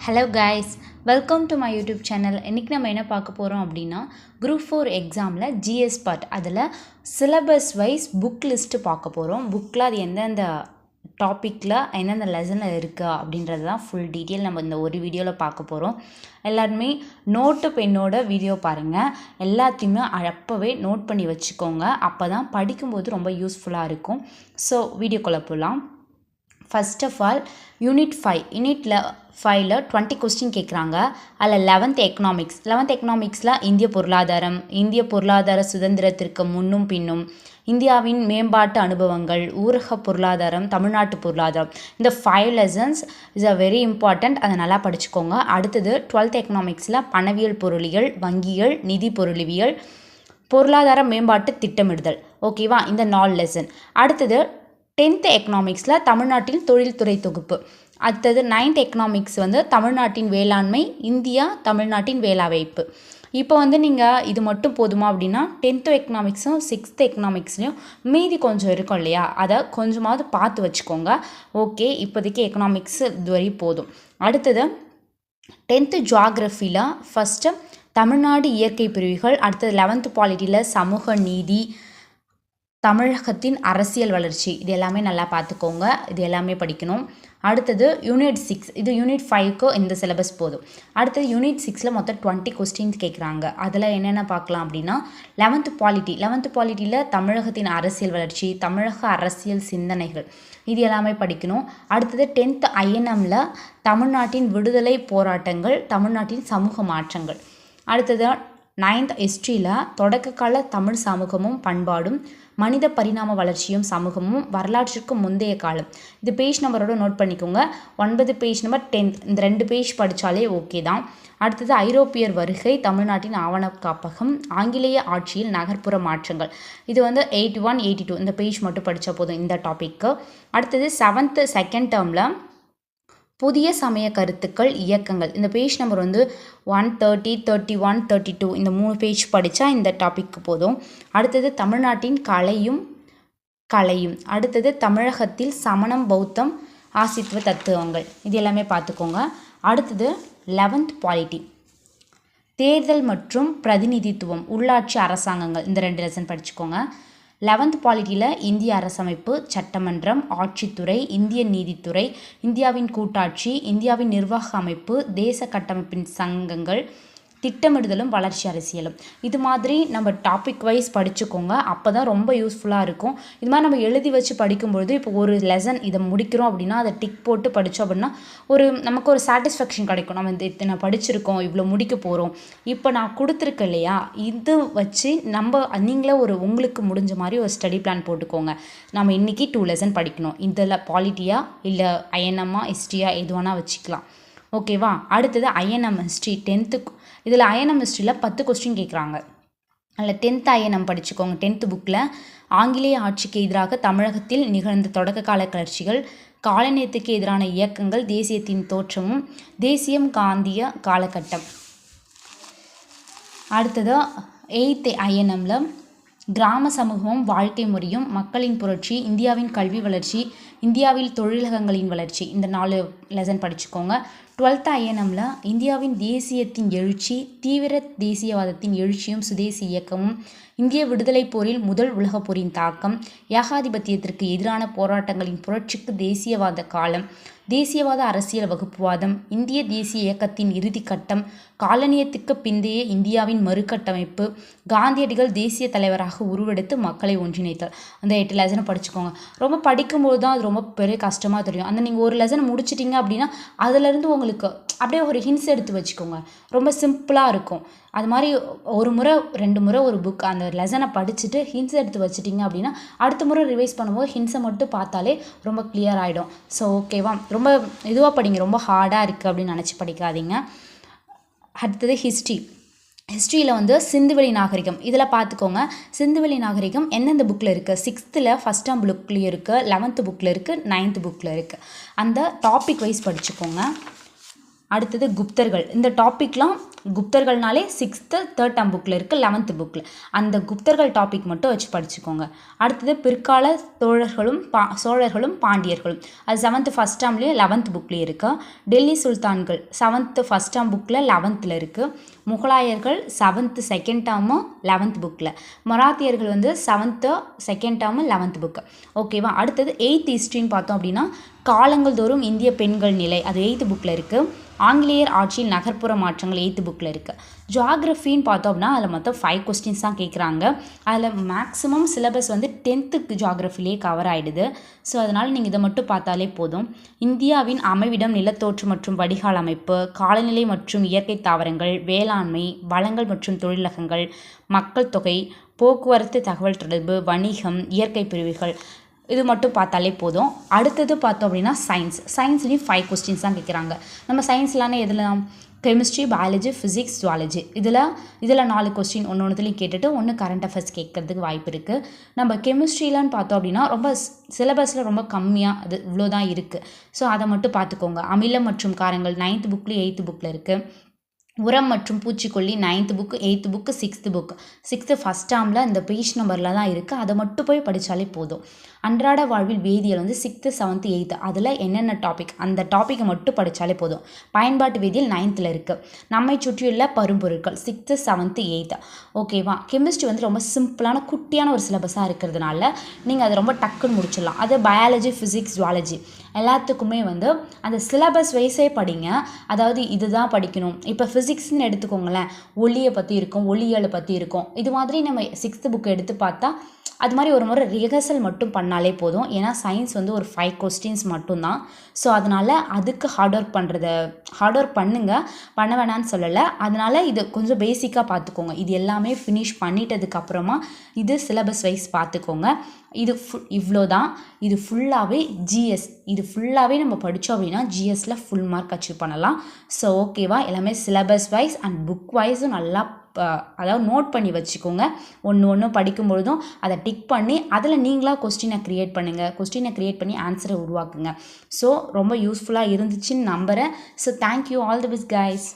Hello guys, welcome to my YouTube channel. இன்றைக்கி நம்ம என்ன பார்க்க போகிறோம் அப்படின்னா, குரூப் 4 எக்ஸாமில் ஜிஎஸ் பார்ட், அதில் சிலபஸ் வைஸ் புக் லிஸ்ட்டு பார்க்க போகிறோம். புக்கில் அது எந்தெந்த டாப்பிக்கில் எந்தெந்த லெசனில் இருக்குது அப்படின்றது தான் ஃபுல் டீட்டெயில் நம்ம இந்த ஒரு வீடியோவில் பார்க்க போகிறோம். எல்லாருமே நோட்டு பெண்ணோட வீடியோ பாருங்கள், எல்லாத்தையுமே அப்போவே நோட் பண்ணி வச்சுக்கோங்க. அப்போ தான் படிக்கும்போது ரொம்ப யூஸ்ஃபுல்லாக இருக்கும். ஸோ வீடியோக்குள்ளே போகலாம். ஃபர்ஸ்ட் ஆஃப் ஆல் யூனிட் 5ல் 20 கொஸ்டின் கேட்குறாங்க. அதில் 11th எக்கனாமிக்ஸில் இந்திய பொருளாதார சுதந்திரத்திற்கு முன்னும் பின்னும், இந்தியாவின் மேம்பாட்டு அனுபவங்கள், ஊரக பொருளாதாரம், தமிழ்நாட்டு பொருளாதாரம், இந்த 5 lessons இஸ் வெரி இம்பார்ட்டண்ட். அதை நல்லா படிச்சுக்கோங்க. அடுத்தது 12th எக்கனாமிக்ஸில் பணவியல் பொருளியல், வங்கியல், நிதி பொருளியல், பொருளாதார மேம்பாட்டு திட்டமிடுதல். ஓகேவா, இந்த 4 லெசன். அடுத்தது 10th எக்கனாமிக்ஸில் தமிழ்நாட்டின் தொழில்துறை தொகுப்பு. அடுத்தது 9th எக்கனாமிக்ஸ் தமிழ்நாட்டின் வேளாண்மை, இந்தியா தமிழ்நாட்டின் வேலைவாய்ப்பு. இப்போ நீங்கள் இது மட்டும் போதுமா அப்படின்னா 10th எக்கனாமிக்ஸும் 6th எக்கனாமிக்ஸ்லையும் மீதி கொஞ்சம் இருக்கும் இல்லையா, அதை கொஞ்சமாவது பார்த்து வச்சுக்கோங்க. ஓகே, இப்போதைக்கு எக்கனாமிக்ஸ் இதுவரை போதும். அடுத்தது 10th ஜியாகிரஃபியில் ஃபஸ்ட்டு தமிழ்நாடு இயற்கை பிரிவுகள், அடுத்தது 11th பாலிட்டியில் சமூக நீதி, தமிழகத்தின் அரசியல் வளர்ச்சி, இது எல்லாமே நல்லா பார்த்துக்கோங்க. இது எல்லாமே படிக்கணும். அடுத்தது யூனிட் 6, இது யூனிட் 5க்கு இந்த சிலபஸ் போதும். அடுத்தது யூனிட் 6ல் மொத்தம் 20 கொஸ்டின்ஸ் கேட்குறாங்க. அதில் என்னென்ன பார்க்கலாம் அப்படின்னா, 11th பாலிட்டியில் தமிழகத்தின் அரசியல் வளர்ச்சி, தமிழக அரசியல் சிந்தனைகள், இது எல்லாமே படிக்கணும். அடுத்தது 10th INMல தமிழ்நாட்டின் விடுதலை போராட்டங்கள், தமிழ்நாட்டின் சமூக மாற்றங்கள். அடுத்தது 9th ஹிஸ்ட்ரியில் தொடக்ககால தமிழ் சமூகமும் பண்பாடும், மனித பரிணாம வளர்ச்சியும் சமூகமும், வரலாற்றிற்கு முந்தைய காலம். இது பேஜ் நம்பரோட நோட் பண்ணிக்கோங்க. 9 பேஜ் நம்பர் 10th, இந்த 2 பேஜ் படித்தாலே ஓகே தான். அடுத்தது ஐரோப்பியர் வருகை, தமிழ்நாட்டின் ஆவண காப்பகம், ஆங்கிலேய ஆட்சியில் நகர்ப்புற மாற்றங்கள், இது 81, 82 இந்த பேஜ் மட்டும் படித்தா போதும் இந்த டாப்பிக்கு. அடுத்தது 7th செகண்ட் டேர்மில் புதிய சமய கருத்துக்கள், இயக்கங்கள், இந்த பேஜ் நம்பர் 130, 31, 32 இந்த 3 பேஜ் படித்தா இந்த டாபிக்கு போதும். அடுத்தது தமிழ்நாட்டின் கலையும், அடுத்தது தமிழகத்தில் சமணம், பௌத்தம், ஆசித்துவ தத்துவங்கள், இது எல்லாமே பார்த்துக்கோங்க. அடுத்தது 11th பாலிட்டி, தேர்தல் மற்றும் பிரதிநிதித்துவம், உள்ளாட்சி அரசாங்கங்கள், இந்த 2 லெசன் படிச்சுக்கோங்க. 11th பாலிட்டியில் இந்திய அரசமைப்பு, சட்டமன்றம், ஆட்சித்துறை, இந்திய நீதித்துறை, இந்தியாவின் கூட்டாட்சி, இந்தியாவின் நிர்வாக அமைப்பு, தேச கட்டமைப்பின் சங்கங்கள், திட்டமிடுதலும் வளர்ச்சி அரசியலும், இது மாதிரி நம்ம டாபிக் வைஸ் படிச்சுக்கோங்க. அப்போ தான் ரொம்ப யூஸ்ஃபுல்லாக இருக்கும். இது மாதிரி நம்ம எழுதி வச்சு படிக்கும்பொழுது, இப்போ ஒரு லெசன் இதை முடிக்கிறோம் அப்படின்னா அதை டிக் போட்டு படித்தோம் அப்படின்னா நமக்கு ஒரு சாட்டிஸ்ஃபேக்ஷன் கிடைக்கும். நம்ம இத்தனை படிச்சிருக்கோம், இவ்வளோ முடிக்க போகிறோம், இப்போ நான் கொடுத்துருக்கேன் இல்லையா, இது வச்சு நீங்களே உங்களுக்கு முடிஞ்ச மாதிரி ஒரு ஸ்டடி பிளான் போட்டுக்கோங்க. நம்ம இன்றைக்கி 2 லெசன் படிக்கணும், இதில் பாலிட்டியா இல்லை INMா ஹிஸ்ட்ரியா எது வேணால் வச்சுக்கலாம். ஓகேவா. அடுத்தது INM ஹிஸ்ட்ரி 10th, இதில் INM ஹிஸ்ட்ரியில் 10 கொஸ்டின் கேட்குறாங்க. அதில் 10th INM படிச்சுக்கோங்க. 10th புக்கில் ஆங்கிலேய ஆட்சிக்கு எதிராக தமிழகத்தில் நிகழ்ந்த தொடக்க கால கிளர்ச்சிகள், காலனியத்துக்கு எதிரான இயக்கங்கள், தேசியத்தின் தோற்றமும், தேசியம் காந்திய காலகட்டம். அடுத்தது 8th INMல கிராம சமூகமும் வாழ்க்கை முறையும், மக்களின் புரட்சி, இந்தியாவின் கல்வி வளர்ச்சி, இந்தியாவில் தொழிலகங்களின் வளர்ச்சி, இந்த 4 லெசன் படிச்சுக்கோங்க. 12th INMல இந்தியாவின் தேசியத்தின் எழுச்சி, தீவிர தேசியவாதத்தின் எழுச்சியும் சுதேசி இயக்கமும், இந்திய விடுதலை போரில் முதல் உலகப் போரின் தாக்கம், ஏகாதிபத்தியத்திற்கு எதிரான போராட்டங்களின் புரட்சிக்கு தேசியவாத காலம், தேசியவாத அரசியல் வகுப்புவாதம், இந்திய தேசிய இயக்கத்தின் இறுதி கட்டம், காலனியத்துக்கு பிந்தைய இந்தியாவின் மறுகட்டமைப்பு, காந்தியடிகள் தேசிய தலைவராக உருவெடுத்து மக்களை ஒன்றிணைத்தல், அந்த 8 லெசனை படிச்சுக்கோங்க. ரொம்ப படிக்கும்போது தான் அது ரொம்ப பெரிய கஷ்டமாக தெரியும். நீங்கள் ஒரு லெசன் முடிச்சிட்டிங்க அப்படின்னா அதிலேருந்து உங்களுக்கு அப்படியே ஒரு ஹின்ஸ் எடுத்து வச்சுக்கோங்க, ரொம்ப சிம்பிளாக இருக்கும். அது மாதிரி ஒரு முறை 2 முறை ஒரு புக் அந்த லெசனை படிச்சுட்டு ஹின்ஸ் எடுத்து வச்சிட்டிங்க அப்படின்னா அடுத்த முறை ரிவைஸ் பண்ணும்போது ஹின்ஸை மட்டும் பார்த்தாலே ரொம்ப கிளியர் ஆகிடும். ஸோ ஓகேவா, ரொம்ப இதுவாக படிங்க, ரொம்ப ஹார்டாக இருக்குது அப்படின்னு நினச்சி படிக்காதீங்க. அடுத்தது ஹிஸ்ட்ரியில் சிந்துவெளி நாகரிகம், இதில் பார்த்துக்கோங்க. சிந்துவெளி நாகரிகம் எந்தெந்த புக்கில் இருக்குது, 6th ஃபஸ்ட் டேர்ம் புக்லேயும் இருக்குது, 11th புக்கில் இருக்குது, 9th புக்கில் இருக்குது. அந்த டாபிக் வைஸ் படிச்சுக்கோங்க. அடுத்தது குப்தர்கள், இந்த டாப்பிக்லாம் குப்தர்கள்னாலே 6th 3rd term புக்கில் இருக்குது, 11th புக்கில். அந்த குப்தர்கள் டாபிக் மட்டும் வச்சு படிச்சுக்கோங்க. அடுத்தது பிற்கால சோழர்களும் பாண்டியர்களும், அது 7th 1st termலேயும் 11th புக்லேயும் இருக்குது. டெல்லி சுல்தான்கள் 7th 1st term புக்கில் 11th இருக்குது. முகலாயர்கள் 7th 2nd term 11th புக்கில். மராத்தியர்கள் வந்து 7th 2nd term 11th book. ஓகேவா. அடுத்தது 8th ஹிஸ்ட்ரின்னு பார்த்தோம் அப்படின்னா காலங்கள் தோறும் இந்திய பெண்கள் நிலை, அது 8th புக்கில் இருக்குது. ஆங்கிலேயர் ஆட்சியில் நகர்ப்புற மாற்றங்கள் 8th புக்கில் இருக்குது. ஜியாகிரஃபின்னு பார்த்தோம் அப்படின்னா அதில் மொத்தம் 5 கொஸ்டின்ஸ் தான் கேட்குறாங்க. அதில் மேக்ஸிமம் சிலபஸ் வந்து 10th ஜியாகிரஃபிலேயே கவர் ஆகிடுது. ஸோ அதனால் நீங்கள் இதை மட்டும் பார்த்தாலே போதும். இந்தியாவின் அமைவிடம், நிலத்தோற்று மற்றும் வடிகால் அமைப்பு, காலநிலை மற்றும் இயற்கை தாவரங்கள், வேளாண்மை, வளங்கள் மற்றும் தொழிலகங்கள், மக்கள் தொகை, போக்குவரத்து, தகவல் தொடர்பு, வணிகம், இயற்கை பிரிவுகள், இது மட்டும் பார்த்தாலே போதும். அடுத்தது பார்த்தோம் அப்படின்னா சயின்ஸ்லேயும் 5 கொஸ்டின்ஸ் தான் கேட்குறாங்க. நம்ம சயின்ஸ்லானே எதில் கெமிஸ்ட்ரி, பயாலஜி, ஃபிசிக்ஸ், ஜுவாலஜி, இதில் 4 கொஸ்டின் ஒன்றுத்துலேயும் கேட்டுட்டு ஒன்று கரண்ட் அஃபேர்ஸ் கேட்கறதுக்கு வாய்ப்பு இருக்குது. நம்ம கெமிஸ்ட்ரியிலான்னு பார்த்தோம் அப்படின்னா ரொம்ப சிலபஸில் ரொம்ப கம்மியாக அது இவ்வளோ தான் இருக்குது. ஸோ அதை மட்டும் பார்த்துக்கோங்க. அமிலம் மற்றும் காரங்கள் 9th புக்லேயும் 8th புக்கில் இருக்குது. உரம் மற்றும் பூச்சிக்கொல்லி 9th book, 8th book, 6th book. 6th 1st termல இந்த பேஜ் நம்பரில் தான் இருக்குது. அதை மட்டும் போய் படித்தாலே போதும். அன்றாட வாழ்வில் வேதியியல் வந்து 6th 7th 8th அதில் என்னென்ன டாபிக், அந்த டாப்பிக்கை மட்டும் படித்தாலே போதும். பயன்பாட்டு வேதியியல் 9thல் இருக்குது. நம்மை சுற்றியுள்ள பரும்பொருட்கள் 6th 7th 8th. ஓகேவா. கெமிஸ்ட்ரி வந்து ரொம்ப சிம்பிளான குட்டியான ஒரு சிலபஸாக இருக்கிறதுனால நீங்கள் அதை ரொம்ப டக்குன்னு முடிச்சிடலாம். அது பயாலஜி, ஃபிசிக்ஸ், ஜுவாலஜி எல்லாத்துக்குமே வந்து அந்த சிலபஸ் வைஸே படிங்க. அதாவது இதுதான் படிக்கணும். இப்போ ஃபிசிக்ஸ்ன்னு எடுத்துக்கோங்களேன், ஒளியை பற்றி இருக்கும், ஒளியியலை பற்றி இருக்கும். இது மாதிரி நம்ம 6th புக்கு எடுத்து பார்த்தா அது மாதிரி ஒரு முறை ரிஹர்சல் மட்டும் பண்ணாலே போதும். ஏன்னா சயின்ஸ் வந்து ஒரு 5 கொஸ்டின்ஸ் மட்டும்தான். ஸோ அதனால் அதுக்கு ஹார்ட் ஒர்க் பண்ண வேணான்னு சொல்லலை. அதனால் இது கொஞ்சம் பேசிக்காக பார்த்துக்கோங்க. இது எல்லாமே ஃபினிஷ் பண்ணிட்டதுக்கப்புறமா இது சிலபஸ் வைஸ் பார்த்துக்கோங்க. இது இவ்வளோ தான். இது ஃபுல்லாகவே ஜிஎஸ். இது ஃபுல்லாகவே நம்ம படித்தோம் அப்படின்னா ஜிஎஸ்சில் ஃபுல் மார்க் அச்சீவ் பண்ணலாம். ஸோ ஓகேவா. எல்லாமே சிலபஸ் வைஸ் அண்ட் புக் வைஸும் நல்லா அதாவது நோட் பண்ணி வச்சுக்கோங்க. ஒன்று படிக்கும்பொழுதும் அதை டிக் பண்ணி அதில் நீங்களாக கொஸ்டினை க்ரியேட் பண்ணுங்கள். கொஸ்டினை க்ரியேட் பண்ணி ஆன்சரை உருவாக்குங்க. ஸோ ரொம்ப யூஸ்ஃபுல்லாக இருந்துச்சுன்னு நம்புகிறேன். So thank you. All the best guys.